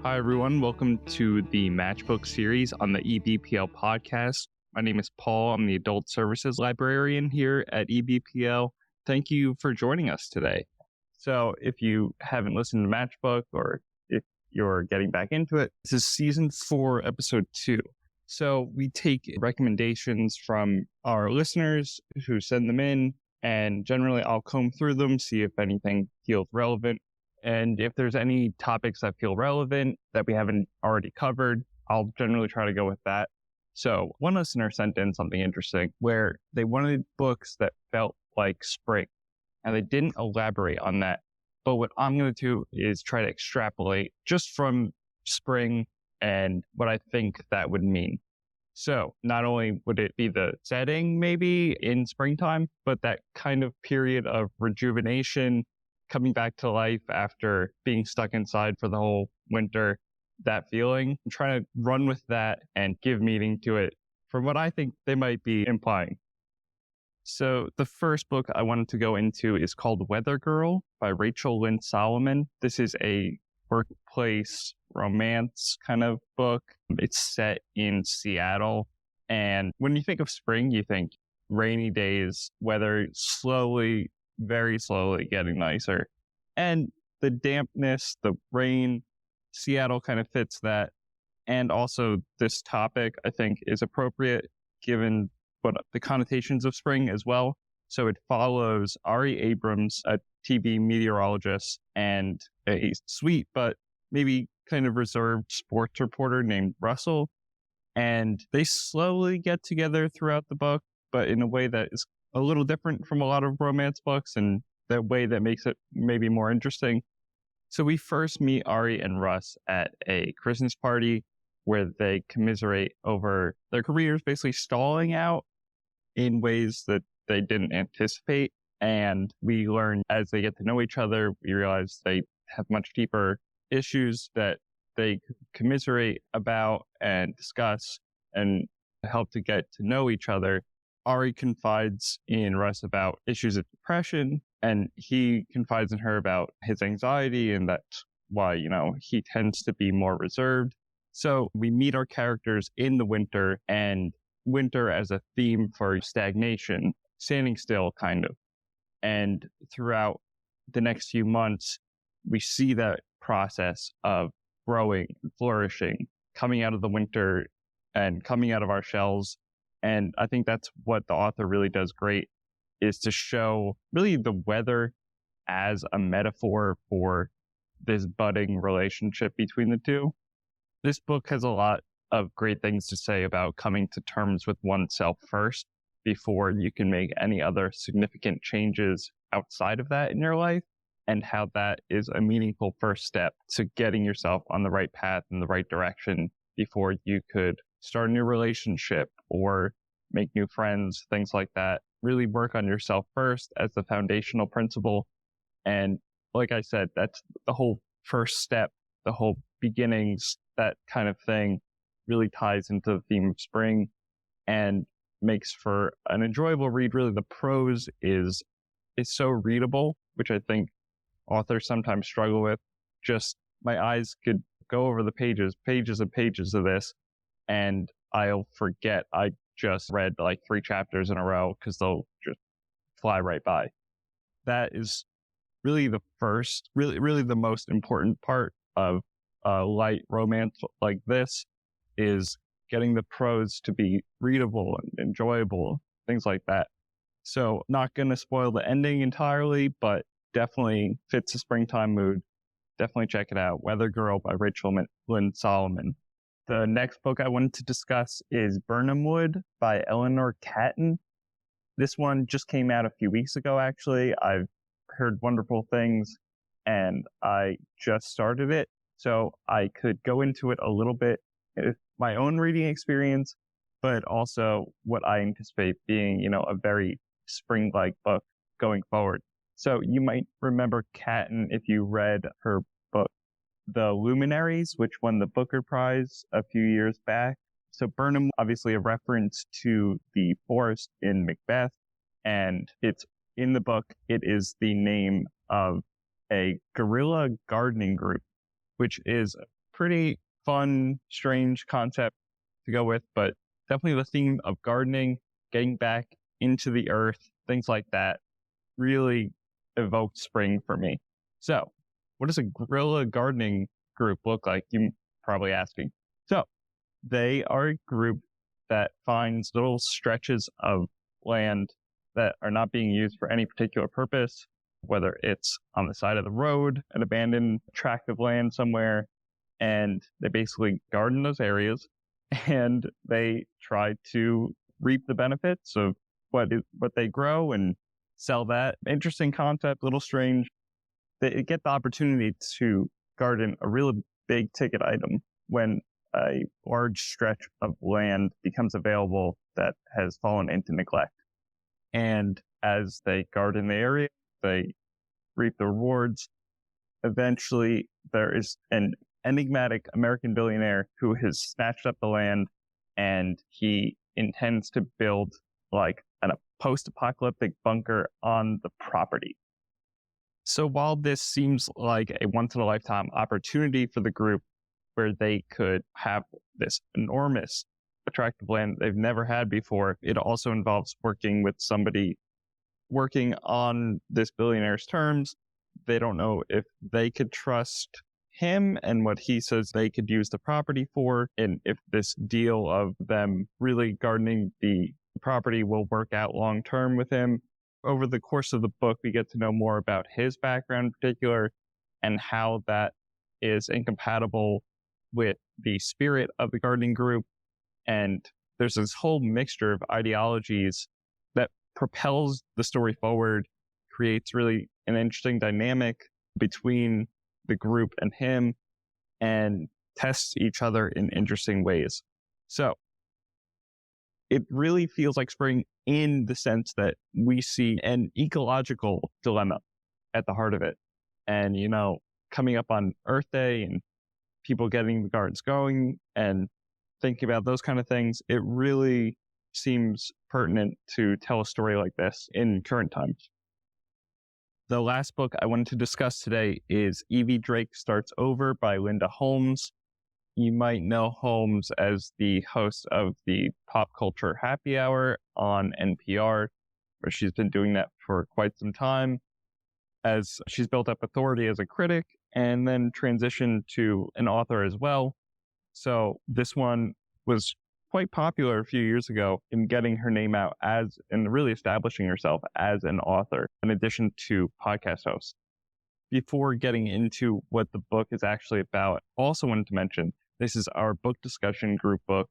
Hi, everyone. Welcome to the Match+Book series on the EBPL podcast. My name is Paul. I'm the Adult Services Librarian here at EBPL. Thank you for joining us today. So if you haven't listened to Match+Book or if you're getting back into it, this is Season 4, Episode 2. So we take recommendations from our listeners who send them in, and generally I'll comb through them, see if anything feels relevant. And if there's any topics that feel relevant that we haven't already covered, I'll generally try to go with that. So one listener sent in something interesting where they wanted books that felt like spring, and they didn't elaborate on that. But what I'm going to do is try to extrapolate just from spring and what I think that would mean. So not only would it be the setting maybe in springtime, but that kind of period of rejuvenation, coming back to life after being stuck inside for the whole winter, that feeling. I'm trying to run with that and give meaning to it from what I think they might be implying. So the first book I wanted to go into is called Weather Girl by Lynn Solomon. This is a workplace romance kind of book. It's set in Seattle. And when you think of spring, you think rainy days, weather very slowly getting nicer. And the dampness, the rain, Seattle kind of fits that. And also this topic, I think, is appropriate given what the connotations of spring as well. So it follows Ari Abrams, a TV meteorologist, and a sweet but maybe kind of reserved sports reporter named Russell. And they slowly get together throughout the book, but in a way that is a little different from a lot of romance books, and the way that makes it maybe more interesting. So we first meet Ari and Russ at a Christmas party where they commiserate over their careers basically stalling out in ways that they didn't anticipate. And we learn as they get to know each other, we realize they have much deeper issues that they commiserate about and discuss and help to get to know each other. Ari confides in Russ about issues of depression, and he confides in her about his anxiety, and that's why, he tends to be more reserved. So we meet our characters in the winter, and winter as a theme for stagnation, standing still kind of. And throughout the next few months, we see that process of growing, flourishing, coming out of the winter and coming out of our shells. And I think that's what the author really does great, is to show really the weather as a metaphor for this budding relationship between the two. This book has a lot of great things to say about coming to terms with oneself first before you can make any other significant changes outside of that in your life, and how that is a meaningful first step to getting yourself on the right path in the right direction before you could start a new relationship or make new friends, things like that. Really work on yourself first as the foundational principle. And like I said, that's the whole first step, the whole beginnings, that kind of thing really ties into the theme of spring and makes for an enjoyable read. Really, the prose is so readable, which I think authors sometimes struggle with. Just my eyes could go over the pages and pages of this, and I'll forget I just read like 3 chapters in a row because they'll just fly right by. That is really the first, really the most important part of a light romance like this, is getting the prose to be readable and enjoyable, things like that. So not going to spoil the ending entirely, but definitely fits the springtime mood. Definitely check it out. Weather Girl by Lynn Solomon. The next book I wanted to discuss is Birnam by Eleanor Catton. This one just came out a few weeks ago, actually. I've heard wonderful things, and I just started it, so I could go into it a little bit with my own reading experience, but also what I anticipate being, a very spring-like book going forward. So you might remember Catton if you read her book, The Luminaries, which won the Booker Prize a few years back. So Birnam, obviously a reference to the forest in Macbeth, and it's in the book, it is the name of a guerrilla gardening group, which is pretty fun, strange concept to go with, but definitely the theme of gardening, getting back into the earth, things like that really evoked spring for me. So, what does a guerrilla gardening group look like? You're probably asking. So, they are a group that finds little stretches of land that are not being used for any particular purpose, whether it's on the side of the road, an abandoned tract of land somewhere, and they basically garden those areas and they try to reap the benefits of what they grow and sell that. Interesting concept, a little strange. They get the opportunity to garden a really big ticket item when a large stretch of land becomes available that has fallen into neglect. And as they garden the area, they reap the rewards. Eventually, there is an enigmatic American billionaire who has snatched up the land, and he intends to build like a post-apocalyptic bunker on the property. So while this seems like a once-in-a-lifetime opportunity for the group where they could have this enormous attractive land they've never had before, it also involves working with somebody working on this billionaire's terms. They don't know if they could trust him and what he says they could use the property for, and if this deal of them really gardening the property will work out long term with him. Over the course of the book, we get to know more about his background in particular and how that is incompatible with the spirit of the gardening group. And there's this whole mixture of ideologies that propels the story forward, creates really an interesting dynamic between the group and him, and tests each other in interesting ways. So it really feels like spring in the sense that we see an ecological dilemma at the heart of it. And, coming up on Earth Day and people getting the gardens going and thinking about those kind of things, it really seems pertinent to tell a story like this in current times. The last book I wanted to discuss today is Evie Drake Starts Over by Linda Holmes. You might know Holmes as the host of the Pop Culture Happy Hour on NPR, where she's been doing that for quite some time, as she's built up authority as a critic and then transitioned to an author as well. So this one was quite popular a few years ago in getting her name out as and really establishing herself as an author, in addition to podcast host. Before getting into what the book is actually about, also wanted to mention this is our book discussion group book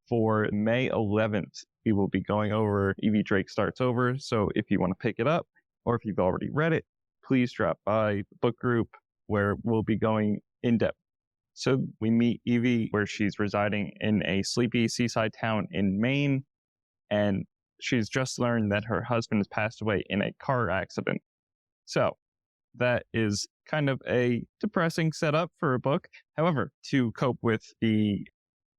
for May 11th. We will be going over Evie Drake Starts Over. So if you want to pick it up or if you've already read it, please drop by the book group where we'll be going in depth. So we meet Evie where she's residing in a sleepy seaside town in Maine, and she's just learned that her husband has passed away in a car accident. So that is kind of a depressing setup for a book. However, to cope with the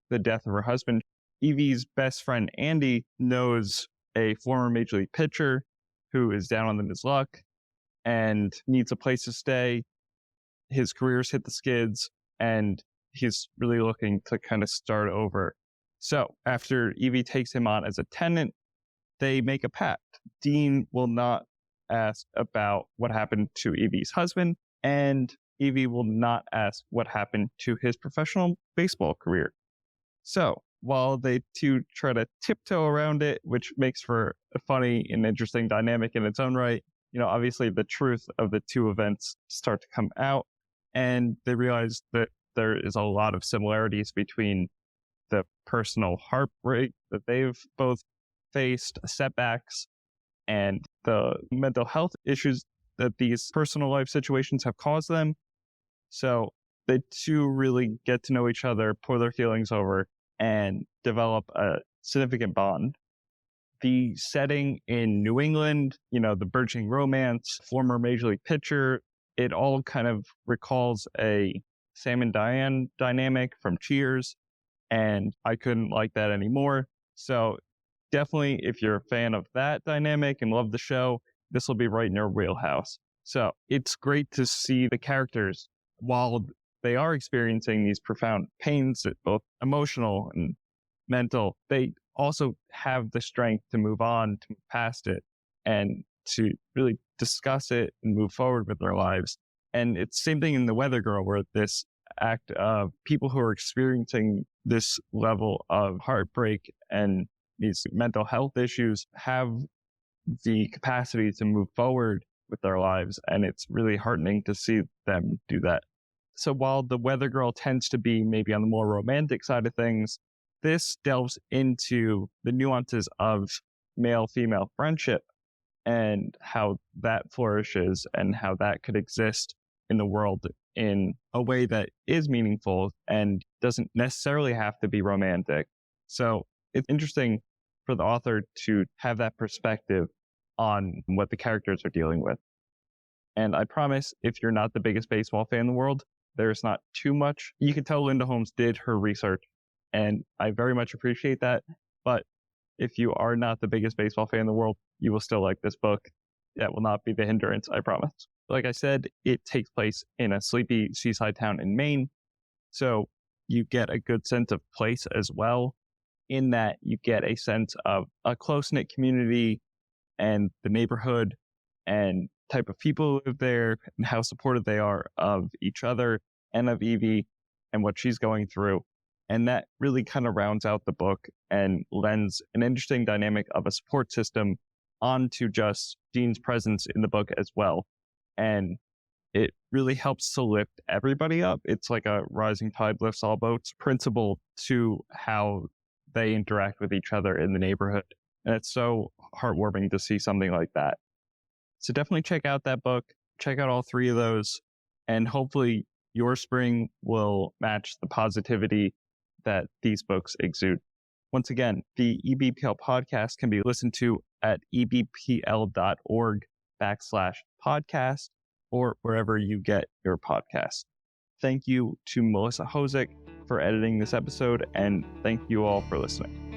death of her husband, Evie's best friend Andy knows a former Major League pitcher who is down on his luck and needs a place to stay. His career's hit the skids, and he's really looking to kind of start over. So after Evie takes him on as a tenant, they make a pact. Dean will not ask about what happened to Evie's husband, and Evie will not ask what happened to his professional baseball career. So while they two try to tiptoe around it, which makes for a funny and interesting dynamic in its own right, obviously the truth of the two events start to come out, and they realize that there is a lot of similarities between the personal heartbreak that they've both faced, setbacks, and the mental health issues that these personal life situations have caused them. So the two really get to know each other, pour their feelings over, and develop a significant bond. The setting in New England, the burgeoning romance, former Major League pitcher, it all kind of recalls a Sam and Diane dynamic from Cheers, and I couldn't like that anymore. So definitely, if you're a fan of that dynamic and love the show, this will be right in your wheelhouse. So it's great to see the characters, while they are experiencing these profound pains, both emotional and mental, they also have the strength to move on, to move past it, and to really discuss it and move forward with their lives. And it's the same thing in The Weather Girl, where this act of people who are experiencing this level of heartbreak and these mental health issues have the capacity to move forward with their lives. And it's really heartening to see them do that. So while The Weather Girl tends to be maybe on the more romantic side of things, this delves into the nuances of male-female friendship and how that flourishes and how that could exist in the world in a way that is meaningful and doesn't necessarily have to be romantic. So it's interesting for the author to have that perspective on what the characters are dealing with. And I promise, if you're not the biggest baseball fan in the world, there's not too much. You can tell Linda Holmes did her research, and I very much appreciate that. But if you are not the biggest baseball fan in the world, you will still like this book. That will not be the hindrance, I promise. Like I said, it takes place in a sleepy seaside town in Maine. So you get a good sense of place as well. In that, you get a sense of a close-knit community and the neighborhood and type of people who live there and how supportive they are of each other and of Evie and what she's going through. And that really kind of rounds out the book and lends an interesting dynamic of a support system onto just Dean's presence in the book as well. And it really helps to lift everybody up. It's like a rising tide lifts all boats principle to how they interact with each other in the neighborhood. And it's so heartwarming to see something like that. So definitely check out that book. Check out all three of those. And hopefully your spring will match the positivity that these books exude. Once again, the EBPL podcast can be listened to at ebpl.org/podcast or wherever you get your podcasts. Thank you to Melissa Hosick for editing this episode, and thank you all for listening.